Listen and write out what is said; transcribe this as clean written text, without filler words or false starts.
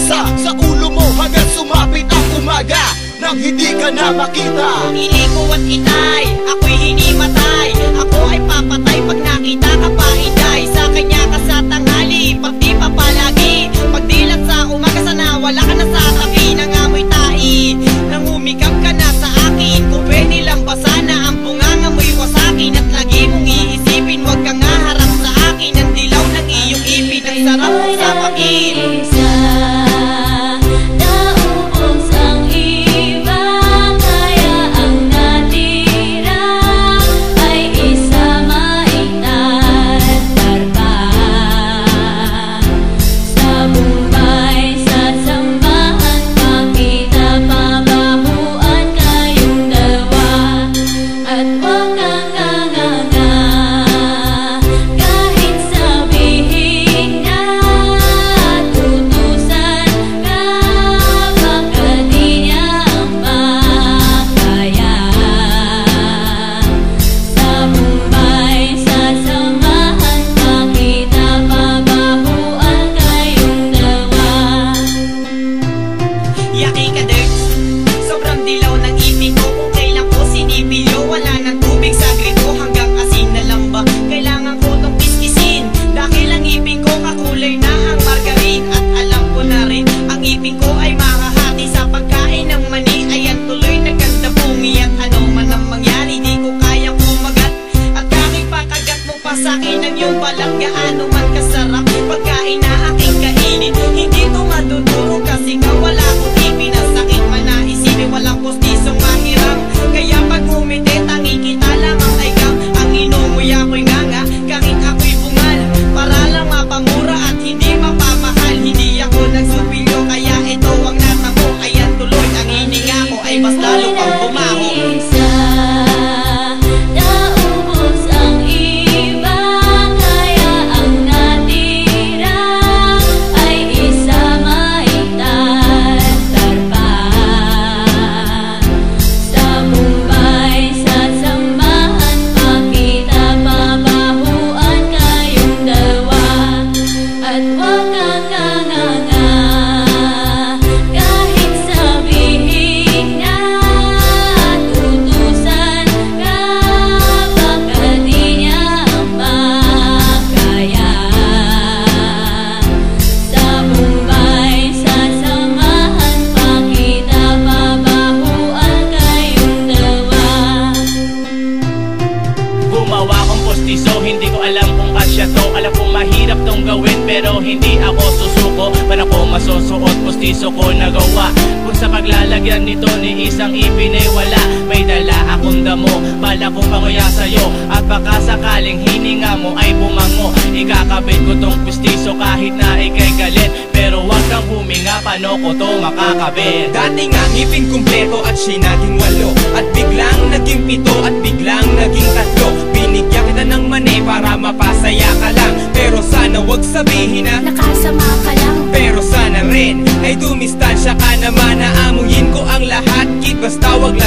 mesa sa ulo mo hanggang sumapit ang umaga nang hindi ka na makita. Iliko at itay, ako'y hinimatay. Ako ay papatay pag nakita ka pa itay. Sa kanya ka sa tanghali, pag di pa palagi. Pagdilat sa umaga sana wala ka na sa tabi. Nangamoy tai, nang umikap ka na sa akin. Kung pwede lang ba sana ang bunganga mo'y wasakin. At lagi mong iisipin, wag kang haharap sa akin. Ang dilaw ng iyong ipin, ang sarap mong sapakin. Sa'kin ang iyong balang gaano man kasarap. Pagkain na aking kainin, hindi ko maduduro kasi nga wala akong ipinasakit. Manaisipin walang postisong mahiram. Kaya pag umiti, tangi kita lamang ay kam. Ang inumuy ako'y nganga, kahit ako'y bungal. Para lang mapamura at hindi mapamahal. Hindi ako nagsupilyo, kaya ito ang natamo. Ayan tuloy, ang hininga ko ay mas lalo pang bumaho. So hindi ko alam kung kasya to. Alam kong mahirap tong gawin pero hindi ako susuko. Para ko masusuot, pustiso ko nagawa. Kung sa paglalagyan nito ni isang ipin ay wala. May dala akong damo, bala kong panguya sa'yo. At baka sakaling hininga mo ay bumango. Ikakabit ko tong pustiso kahit na ikay galit. Pero wag kang huminga, paano ko to makakabit? Dati nga ngipin kumpleto at siya naging 8. At biglang naging 7 at biglang naging 3. Binigyan kita ng mani para mapasaya ka lang. Pero sana wag sabihin na nakasama ka lang. Pero sana rin ay dumistansya ka naman. Naamuyin ko ang lahat, kid basta wag